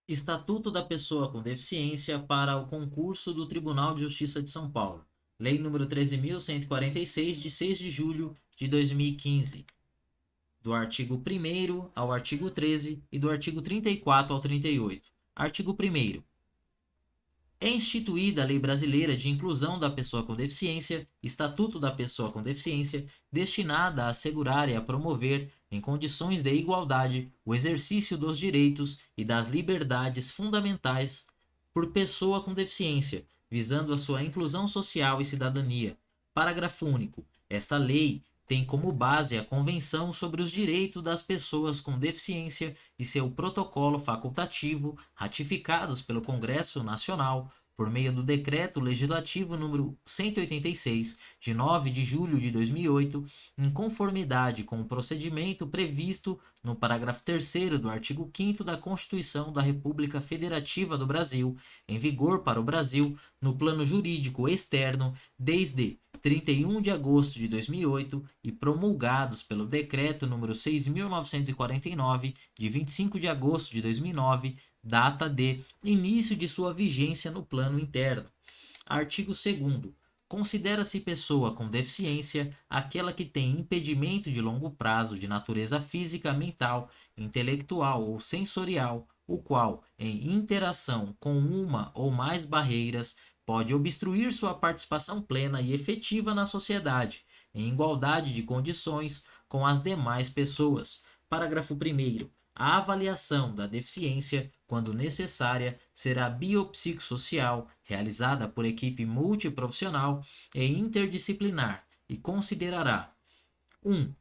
Estatuto da Pessoa com Deficiência para o concurso do Tribunal de Justiça de São Paulo. Lei nº 13.146, de 6 de julho de 2015. Do artigo 1º ao artigo 13 e do artigo 34 ao 38. Artigo 1º. É instituída a Lei Brasileira de Inclusão da Pessoa com Deficiência, Estatuto da Pessoa com Deficiência, destinada a assegurar e a promover, em condições de igualdade, o exercício dos direitos e das liberdades fundamentais por pessoa com deficiência, visando a sua inclusão social e cidadania. Parágrafo único. Esta lei tem como base a Convenção sobre os Direitos das Pessoas com Deficiência e seu protocolo facultativo, ratificados pelo Congresso Nacional por meio do Decreto Legislativo número 186, de 9 de julho de 2008, em conformidade com o procedimento previsto no parágrafo 3º do artigo 5º da Constituição da República Federativa do Brasil, em vigor para o Brasil no plano jurídico externo desde 31 de agosto de 2008 e promulgados pelo Decreto número 6.949, de 25 de agosto de 2009, data de início de sua vigência no plano interno. Artigo 2º. Considera-se pessoa com deficiência aquela que tem impedimento de longo prazo de natureza física, mental, intelectual ou sensorial, o qual, em interação com uma ou mais barreiras, pode obstruir sua participação plena e efetiva na sociedade, em igualdade de condições com as demais pessoas. Parágrafo 1º. A avaliação da deficiência, quando necessária, será biopsicossocial, realizada por equipe multiprofissional e interdisciplinar e considerará 1.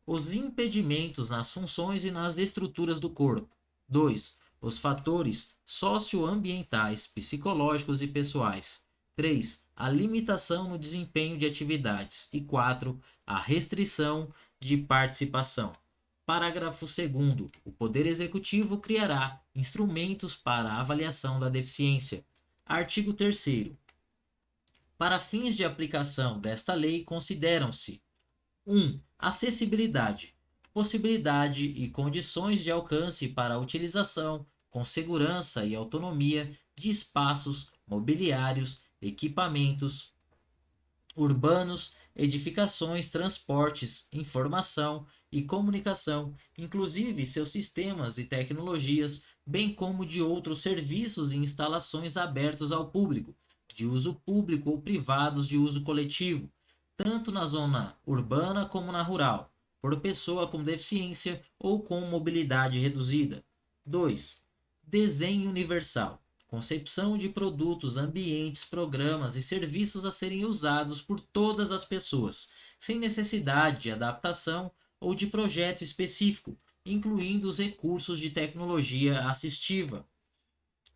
Os impedimentos nas funções e nas estruturas do corpo. 2. Os fatores socioambientais, psicológicos e pessoais. 3. A limitação no desempenho de atividades. E 4. A restrição de participação. Parágrafo 2º. O Poder Executivo criará instrumentos para a avaliação da deficiência. Artigo 3º. Para fins de aplicação desta lei, consideram-se 1. Acessibilidade, possibilidade e condições de alcance para a utilização, com segurança e autonomia, de espaços, mobiliários, equipamentos urbanos, edificações, transportes, informação e comunicação, inclusive seus sistemas e tecnologias, bem como de outros serviços e instalações abertos ao público, de uso público ou privados de uso coletivo, tanto na zona urbana como na rural, por pessoa com deficiência ou com mobilidade reduzida. 2. Desenho universal. Concepção de produtos, ambientes, programas e serviços a serem usados por todas as pessoas, sem necessidade de adaptação ou de projeto específico, incluindo os recursos de tecnologia assistiva.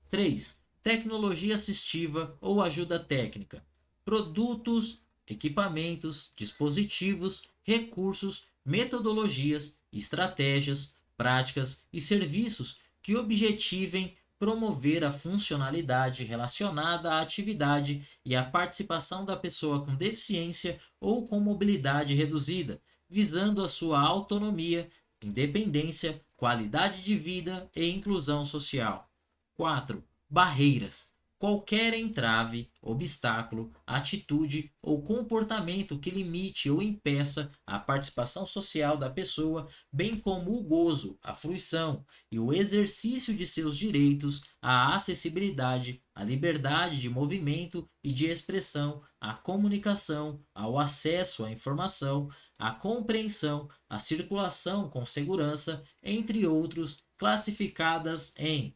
3. Tecnologia assistiva ou ajuda técnica. Produtos, equipamentos, dispositivos, recursos, metodologias, estratégias, práticas e serviços que objetivem promover a funcionalidade relacionada à atividade e à participação da pessoa com deficiência ou com mobilidade reduzida, visando a sua autonomia, independência, qualidade de vida e inclusão social. 4. Barreiras. Qualquer entrave, obstáculo, atitude ou comportamento que limite ou impeça a participação social da pessoa, bem como o gozo, a fruição e o exercício de seus direitos à acessibilidade, à liberdade de movimento e de expressão, à comunicação, ao acesso à informação, à compreensão, à circulação com segurança, entre outros, classificadas em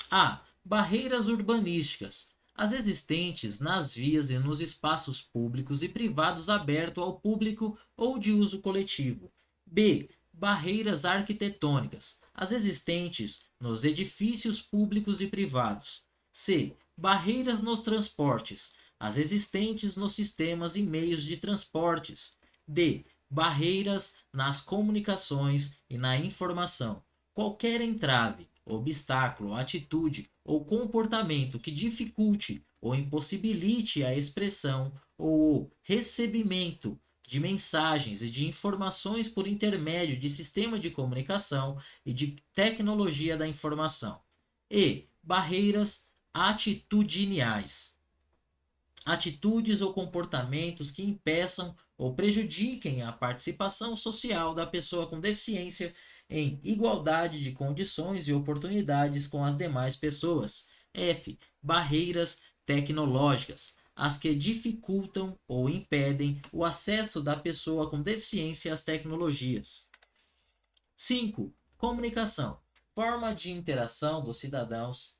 a. Barreiras urbanísticas. As existentes nas vias e nos espaços públicos e privados abertos ao público ou de uso coletivo. B. Barreiras arquitetônicas. As existentes nos edifícios públicos e privados. C. Barreiras nos transportes. As existentes nos sistemas e meios de transportes. D. Barreiras nas comunicações e na informação. Qualquer entrave, obstáculo, atitude ou comportamento que dificulte ou impossibilite a expressão ou o recebimento de mensagens e de informações por intermédio de sistema de comunicação e de tecnologia da informação. E barreiras atitudinais. Atitudes ou comportamentos que impeçam ou prejudiquem a participação social da pessoa com deficiência em igualdade de condições e oportunidades com as demais pessoas. F. Barreiras tecnológicas, as que dificultam ou impedem o acesso da pessoa com deficiência às tecnologias. 5. Comunicação, forma de interação dos cidadãos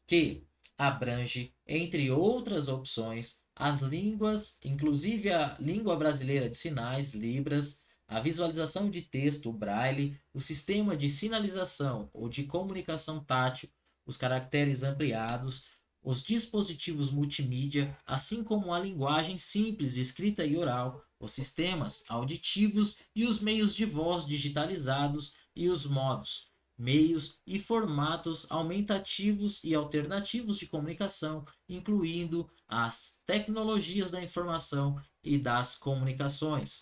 que abrange, entre outras opções, as línguas, inclusive a língua brasileira de sinais, Libras, a visualização de texto, Braille, o sistema de sinalização ou de comunicação tátil, os caracteres ampliados, os dispositivos multimídia, assim como a linguagem simples, escrita e oral, os sistemas auditivos e os meios de voz digitalizados e os modos, meios e formatos aumentativos e alternativos de comunicação, incluindo as tecnologias da informação e das comunicações.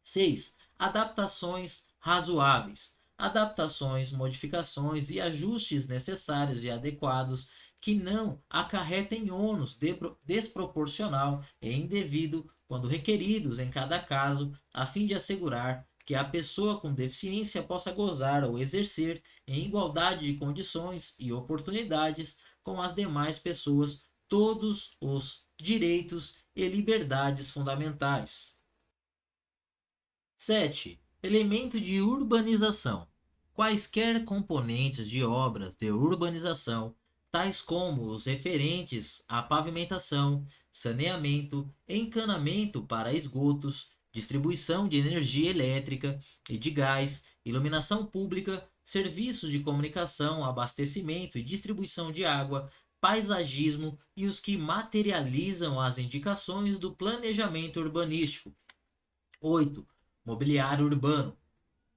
6. Adaptações razoáveis. Adaptações, modificações e ajustes necessários e adequados que não acarretem ônus desproporcional e indevido quando requeridos em cada caso, a fim de assegurar que a pessoa com deficiência possa gozar ou exercer em igualdade de condições e oportunidades com as demais pessoas todos os direitos e liberdades fundamentais. 7. Elemento de urbanização. Quaisquer componentes de obras de urbanização, tais como os referentes à pavimentação, saneamento, encanamento para esgotos, distribuição de energia elétrica e de gás, iluminação pública, serviços de comunicação, abastecimento e distribuição de água, paisagismo e os que materializam as indicações do planejamento urbanístico. 8. Mobiliário urbano.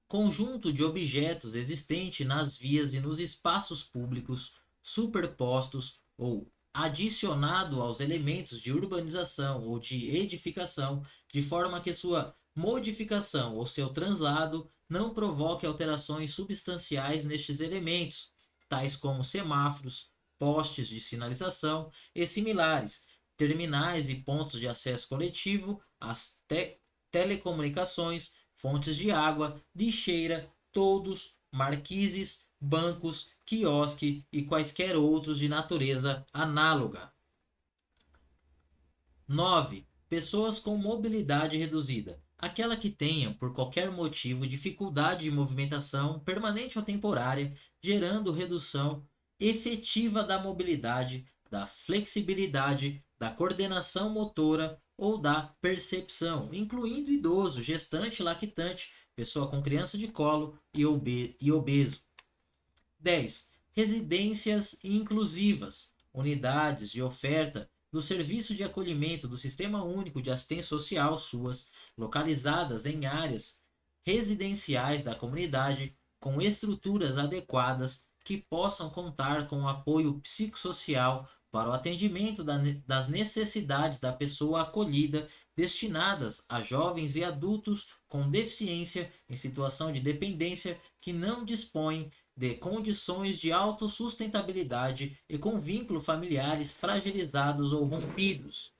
Conjunto de objetos existente nas vias e nos espaços públicos, superpostos ou adicionado aos elementos de urbanização ou de edificação, de forma que sua modificação ou seu translado não provoque alterações substanciais nestes elementos, tais como semáforos, postes de sinalização e similares, terminais e pontos de acesso coletivo, as telecomunicações, fontes de água, lixeira, toldos, marquises, bancos, quiosque e quaisquer outros de natureza análoga. 9. Pessoas com mobilidade reduzida. Aquela que tenha, por qualquer motivo, dificuldade de movimentação permanente ou temporária, gerando redução efetiva da mobilidade, da flexibilidade, da coordenação motora ou da percepção, incluindo idoso, gestante, lactante, pessoa com criança de colo e obeso. 10. Residências inclusivas, unidades de oferta do Serviço de Acolhimento do Sistema Único de Assistência Social, SUAS, localizadas em áreas residenciais da comunidade, com estruturas adequadas que possam contar com apoio psicossocial para o atendimento das necessidades da pessoa acolhida, destinadas a jovens e adultos com deficiência em situação de dependência que não dispõem de condições de autossustentabilidade e com vínculos familiares fragilizados ou rompidos.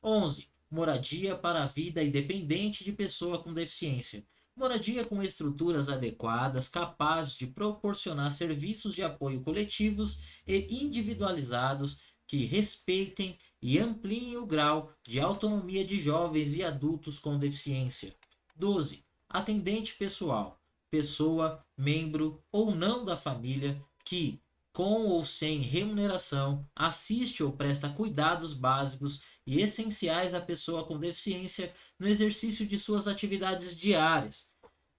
11. Moradia para a vida independente de pessoa com deficiência. Moradia com estruturas adequadas, capazes de proporcionar serviços de apoio coletivos e individualizados que respeitem e ampliem o grau de autonomia de jovens e adultos com deficiência. 12. Atendente pessoal. Pessoa, membro ou não da família que, com ou sem remuneração, assiste ou presta cuidados básicos e essenciais à pessoa com deficiência no exercício de suas atividades diárias,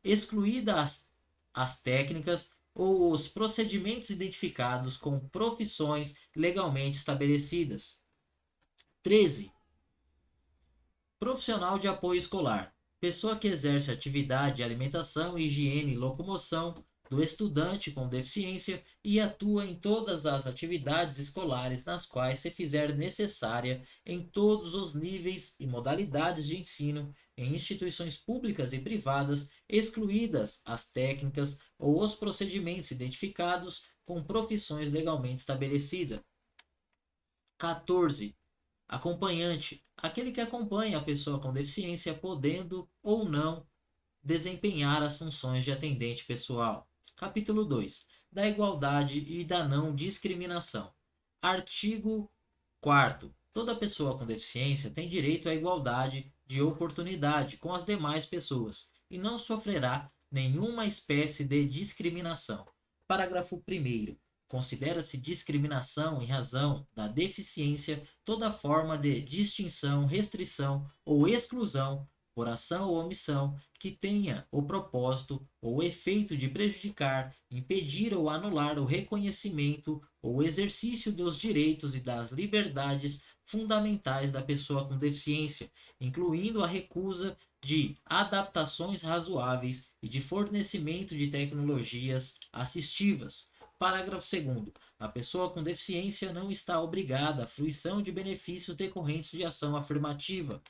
excluídas as técnicas ou os procedimentos identificados com profissões legalmente estabelecidas. 13. Profissional de apoio escolar. Pessoa que exerce atividade de alimentação, higiene e locomoção do estudante com deficiência e atua em todas as atividades escolares nas quais se fizer necessária em todos os níveis e modalidades de ensino em instituições públicas e privadas, excluídas as técnicas ou os procedimentos identificados com profissões legalmente estabelecidas. 14. Acompanhante, aquele que acompanha a pessoa com deficiência, podendo ou não desempenhar as funções de atendente pessoal. Capítulo 2. Da igualdade e da não discriminação. Artigo 4º. Toda pessoa com deficiência tem direito à igualdade de oportunidade com as demais pessoas e não sofrerá nenhuma espécie de discriminação. Parágrafo 1º. Considera-se discriminação em razão da deficiência toda forma de distinção, restrição ou exclusão por ação ou omissão que tenha o propósito ou o efeito de prejudicar, impedir ou anular o reconhecimento ou o exercício dos direitos e das liberdades fundamentais da pessoa com deficiência, incluindo a recusa de adaptações razoáveis e de fornecimento de tecnologias assistivas. Parágrafo 2º. A pessoa com deficiência não está obrigada à fruição de benefícios decorrentes de ação afirmativa.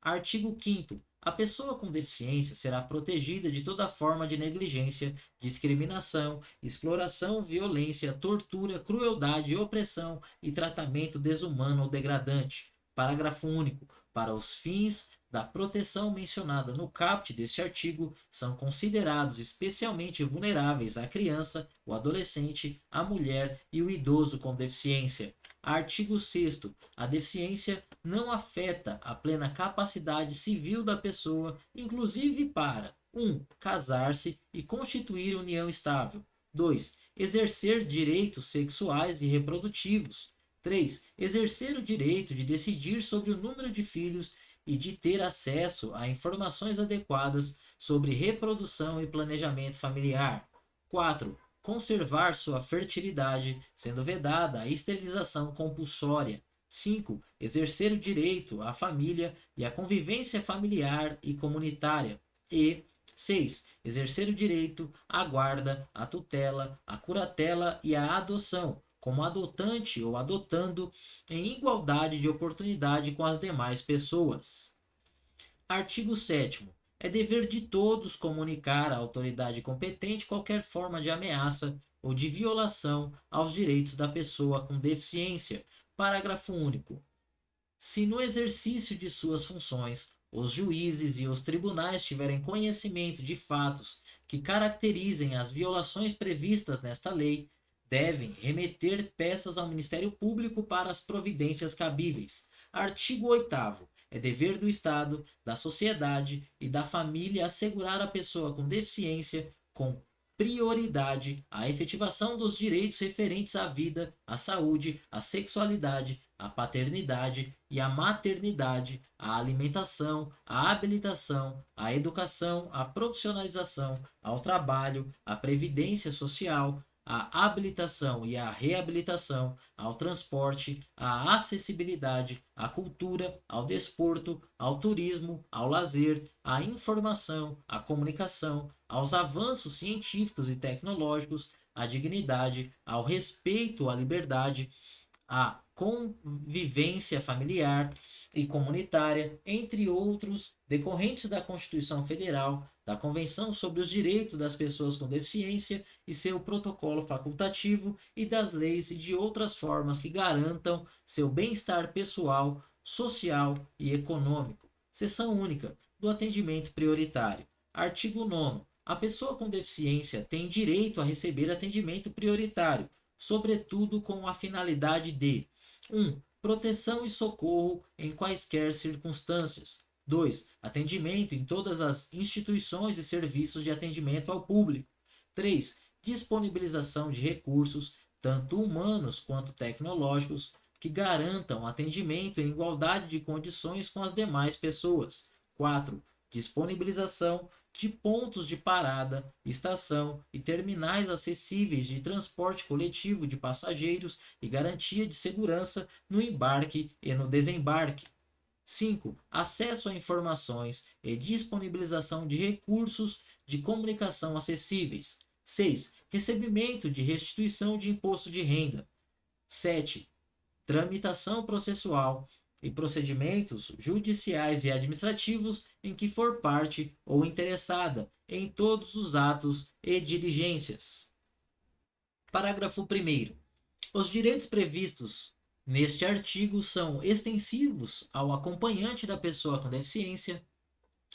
Artigo 5º. A pessoa com deficiência será protegida de toda forma de negligência, discriminação, exploração, violência, tortura, crueldade, opressão e tratamento desumano ou degradante. Parágrafo único. Para os fins da proteção mencionada no caput deste artigo, são considerados especialmente vulneráveis a criança, o adolescente, a mulher e o idoso com deficiência. Artigo 6º. A deficiência não afeta a plena capacidade civil da pessoa, inclusive para 1. Casar-se e constituir união estável. 2. Exercer direitos sexuais e reprodutivos. 3. Exercer o direito de decidir sobre o número de filhos e de ter acesso a informações adequadas sobre reprodução e planejamento familiar. 4. Conservar sua fertilidade, sendo vedada a esterilização compulsória. 5. Exercer o direito à família e à convivência familiar e comunitária. E 6. Exercer o direito à guarda, à tutela, à curatela e à adoção, como adotante ou adotando, em igualdade de oportunidade com as demais pessoas. Artigo 7º. É dever de todos comunicar à autoridade competente qualquer forma de ameaça ou de violação aos direitos da pessoa com deficiência. Parágrafo único. Se no exercício de suas funções os juízes e os tribunais tiverem conhecimento de fatos que caracterizem as violações previstas nesta lei, devem remeter peças ao Ministério Público para as providências cabíveis. Artigo 8º. É dever do Estado, da sociedade e da família assegurar à pessoa com deficiência, com prioridade, a efetivação dos direitos referentes à vida, à saúde, à sexualidade, à paternidade e à maternidade, à alimentação, à habilitação, à educação, à profissionalização, ao trabalho, à previdência social, à habilitação e à reabilitação, ao transporte, à acessibilidade, à cultura, ao desporto, ao turismo, ao lazer, à informação, à comunicação, aos avanços científicos e tecnológicos, à dignidade, ao respeito à liberdade, à convivência familiar e comunitária, entre outros, decorrentes da Constituição Federal, da Convenção sobre os Direitos das Pessoas com Deficiência e seu protocolo facultativo e das leis e de outras formas que garantam seu bem-estar pessoal, social e econômico. Seção única do atendimento prioritário. Artigo 9º. A pessoa com deficiência tem direito a receber atendimento prioritário, sobretudo com a finalidade de 1. Proteção e socorro em quaisquer circunstâncias. 2. Atendimento em todas as instituições e serviços de atendimento ao público. 3. Disponibilização de recursos, tanto humanos quanto tecnológicos, que garantam atendimento em igualdade de condições com as demais pessoas. 4. Disponibilização de pontos de parada, estação e terminais acessíveis de transporte coletivo de passageiros e garantia de segurança no embarque e no desembarque. 5. Acesso a informações e disponibilização de recursos de comunicação acessíveis. 6. Recebimento de restituição de imposto de renda. 7. Tramitação processual e procedimentos judiciais e administrativos em que for parte ou interessada em todos os atos e diligências. Parágrafo 1º. Os direitos previstos neste artigo são extensivos ao acompanhante da pessoa com deficiência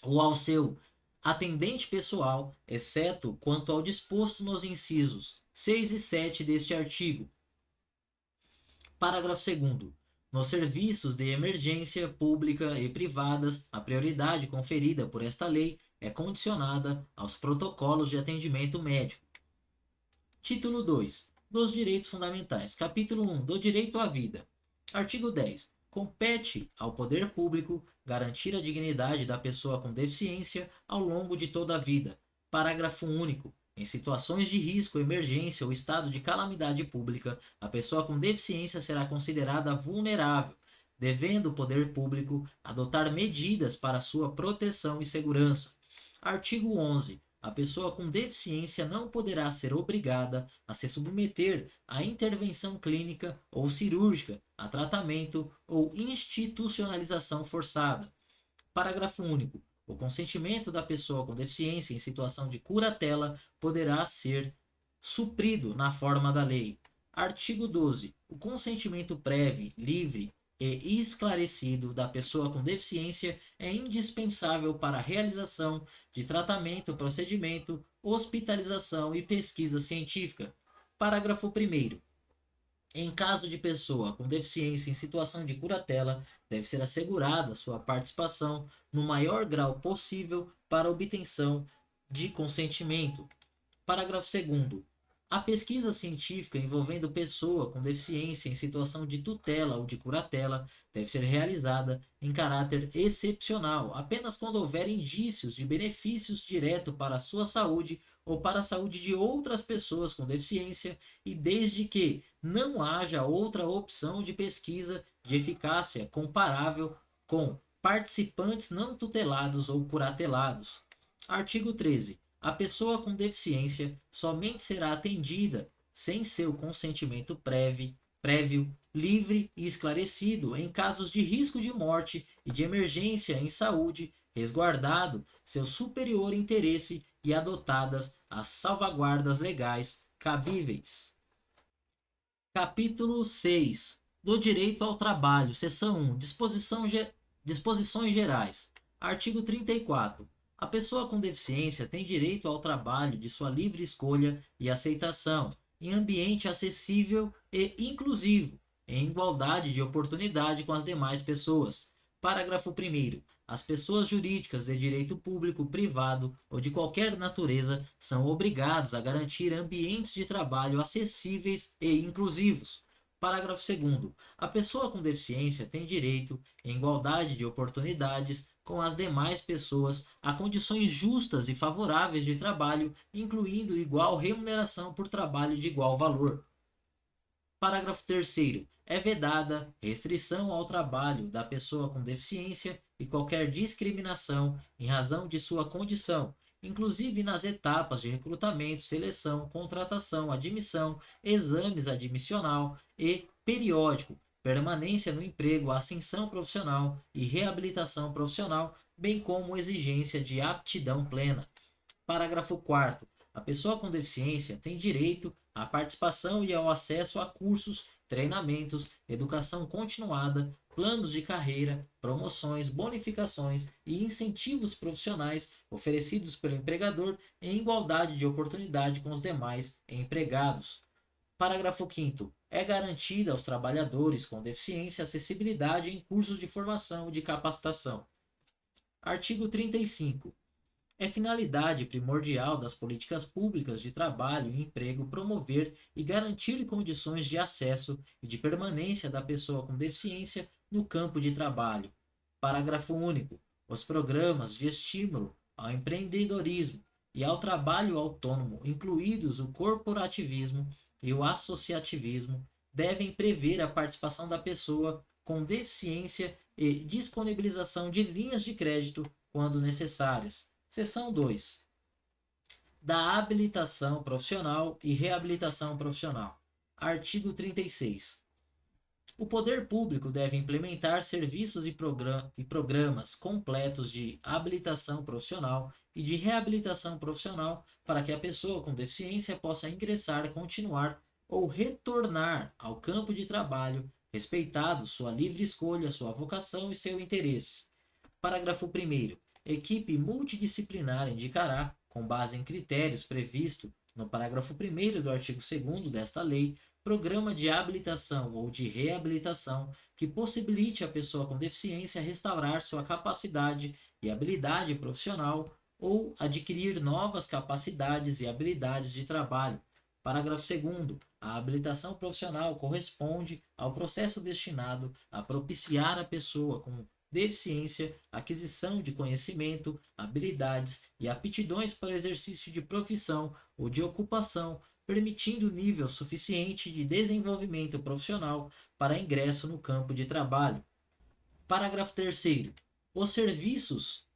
ou ao seu atendente pessoal, exceto quanto ao disposto nos incisos 6 e 7 deste artigo. Parágrafo 2º. Nos serviços de emergência pública e privadas, a prioridade conferida por esta lei é condicionada aos protocolos de atendimento médico. Título 2. Dos direitos fundamentais. Capítulo 1. Do direito à vida. Artigo 10. Compete ao poder público garantir a dignidade da pessoa com deficiência ao longo de toda a vida. Parágrafo único. Em situações de risco, emergência ou estado de calamidade pública, a pessoa com deficiência será considerada vulnerável, devendo o poder público adotar medidas para sua proteção e segurança. Artigo 11. A pessoa com deficiência não poderá ser obrigada a se submeter a intervenção clínica ou cirúrgica, a tratamento ou institucionalização forçada. Parágrafo único. O consentimento da pessoa com deficiência em situação de curatela poderá ser suprido na forma da lei. Artigo 12. O consentimento prévio, livre e esclarecido da pessoa com deficiência é indispensável para a realização de tratamento, procedimento, hospitalização e pesquisa científica. Parágrafo 1º. Em caso de pessoa com deficiência em situação de curatela, deve ser assegurada sua participação no maior grau possível para a obtenção de consentimento. Parágrafo 2º. A pesquisa científica envolvendo pessoa com deficiência em situação de tutela ou de curatela deve ser realizada em caráter excepcional, apenas quando houver indícios de benefícios diretos para a sua saúde ou para a saúde de outras pessoas com deficiência e desde que não haja outra opção de pesquisa de eficácia comparável com participantes não tutelados ou curatelados. Artigo 13. A pessoa com deficiência somente será atendida sem seu consentimento prévio, livre e esclarecido em casos de risco de morte e de emergência em saúde, resguardado seu superior interesse e adotadas as salvaguardas legais cabíveis. Capítulo 6. Do direito ao trabalho. Seção 1. Disposições gerais. Artigo 34. A pessoa com deficiência tem direito ao trabalho de sua livre escolha e aceitação, em ambiente acessível e inclusivo, em igualdade de oportunidade com as demais pessoas. Parágrafo 1º. As pessoas jurídicas de direito público, privado ou de qualquer natureza são obrigados a garantir ambientes de trabalho acessíveis e inclusivos. Parágrafo 2º. A pessoa com deficiência tem direito, em igualdade de oportunidades com as demais pessoas, a condições justas e favoráveis de trabalho, incluindo igual remuneração por trabalho de igual valor. Parágrafo 3º. É vedada restrição ao trabalho da pessoa com deficiência e qualquer discriminação em razão de sua condição, inclusive nas etapas de recrutamento, seleção, contratação, admissão, exames admissional e periódico, permanência no emprego, ascensão profissional e reabilitação profissional, bem como exigência de aptidão plena. Parágrafo 4º. A pessoa com deficiência tem direito à participação e ao acesso a cursos, treinamentos, educação continuada, planos de carreira, promoções, bonificações e incentivos profissionais oferecidos pelo empregador em igualdade de oportunidade com os demais empregados. Parágrafo 5º. É garantida aos trabalhadores com deficiência acessibilidade em cursos de formação e de capacitação. Artigo 35. É finalidade primordial das políticas públicas de trabalho e emprego promover e garantir condições de acesso e de permanência da pessoa com deficiência no campo de trabalho. Parágrafo único. Os programas de estímulo ao empreendedorismo e ao trabalho autônomo, incluídos o corporativismo e o associativismo, devem prever a participação da pessoa com deficiência e disponibilização de linhas de crédito quando necessárias. Seção 2. da habilitação profissional e reabilitação profissional. Artigo 36. O poder público deve implementar serviços e programas completos de habilitação profissional e de reabilitação profissional para que a pessoa com deficiência possa ingressar, continuar ou retornar ao campo de trabalho, respeitado sua livre escolha, sua vocação e seu interesse. Parágrafo 1º. Equipe multidisciplinar indicará, com base em critérios previstos no parágrafo 1º do artigo 2º desta lei, programa de habilitação ou de reabilitação que possibilite à pessoa com deficiência restaurar sua capacidade e habilidade profissional ou adquirir novas capacidades e habilidades de trabalho. Parágrafo 2º. A habilitação profissional corresponde ao processo destinado a propiciar à pessoa com deficiência, aquisição de conhecimento, habilidades e aptidões para o exercício de profissão ou de ocupação, permitindo nível suficiente de desenvolvimento profissional para ingresso no campo de trabalho. Parágrafo 3º. Os serviços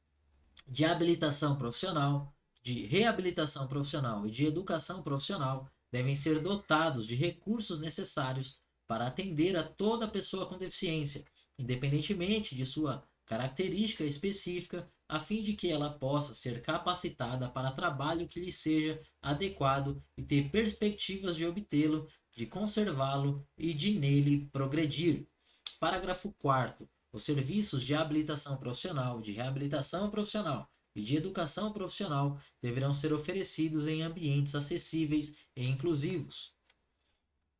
de habilitação profissional, de reabilitação profissional e de educação profissional devem ser dotados de recursos necessários para atender a toda pessoa com deficiência, independentemente de sua característica específica, a fim de que ela possa ser capacitada para trabalho que lhe seja adequado e ter perspectivas de obtê-lo, de conservá-lo e de nele progredir. Parágrafo 4º. Os serviços de habilitação profissional, de reabilitação profissional e de educação profissional deverão ser oferecidos em ambientes acessíveis e inclusivos.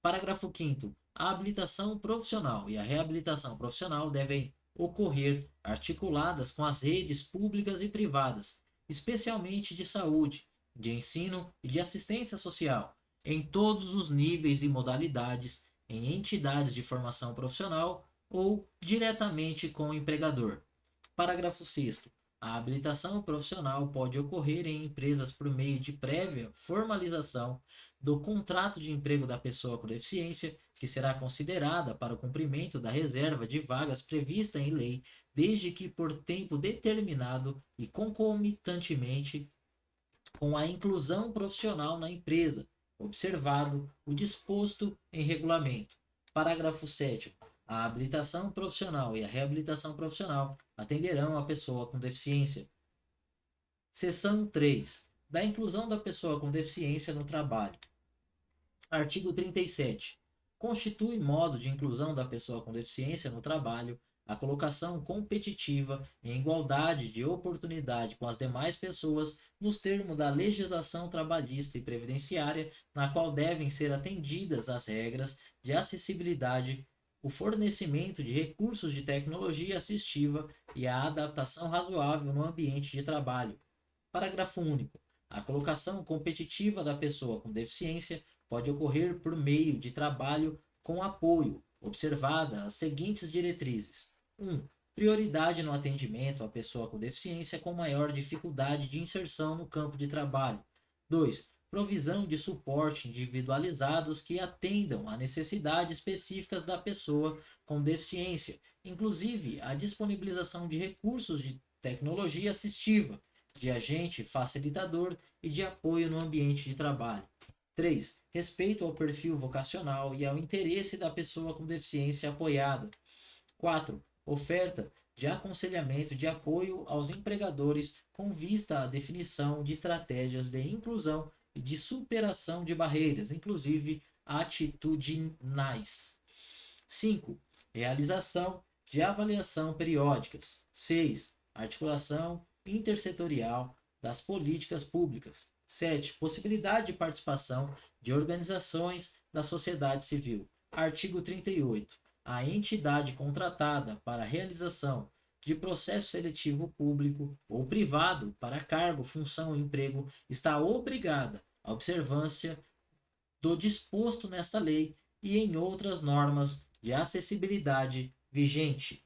Parágrafo 5º. A habilitação profissional e a reabilitação profissional devem ocorrer articuladas com as redes públicas e privadas, especialmente de saúde, de ensino e de assistência social, em todos os níveis e modalidades, em entidades de formação profissional ou diretamente com o empregador. Parágrafo 6º. A habilitação profissional pode ocorrer em empresas por meio de prévia formalização do contrato de emprego da pessoa com deficiência, que será considerada para o cumprimento da reserva de vagas prevista em lei, desde que por tempo determinado e concomitantemente com a inclusão profissional na empresa, observado o disposto em regulamento. Parágrafo 7º. A habilitação profissional e a reabilitação profissional atenderão a pessoa com deficiência. Seção 3. Da inclusão da pessoa com deficiência no trabalho. Artigo 37. Constitui modo de inclusão da pessoa com deficiência no trabalho a colocação competitiva em igualdade de oportunidade com as demais pessoas nos termos da legislação trabalhista e previdenciária, na qual devem ser atendidas as regras de acessibilidade, o fornecimento de recursos de tecnologia assistiva e a adaptação razoável no ambiente de trabalho. Parágrafo único. A colocação competitiva da pessoa com deficiência pode ocorrer por meio de trabalho com apoio, observada as seguintes diretrizes: 1. Prioridade no atendimento à pessoa com deficiência com maior dificuldade de inserção no campo de trabalho. 2. Provisão de suporte individualizados que atendam a necessidades específicas da pessoa com deficiência, inclusive a disponibilização de recursos de tecnologia assistiva, de agente facilitador e de apoio no ambiente de trabalho. 3. Respeito ao perfil vocacional e ao interesse da pessoa com deficiência apoiada. 4. Oferta de aconselhamento de apoio aos empregadores com vista à definição de estratégias de inclusão e de superação de barreiras, inclusive atitudinais. 5. Realização de avaliação periódicas. 6. Articulação intersetorial das políticas públicas. 7. Possibilidade de participação de organizações da sociedade civil. Artigo 38. A entidade contratada para a realização de processo seletivo público ou privado para cargo, função ou emprego está obrigada à observância do disposto nesta lei e em outras normas de acessibilidade vigente.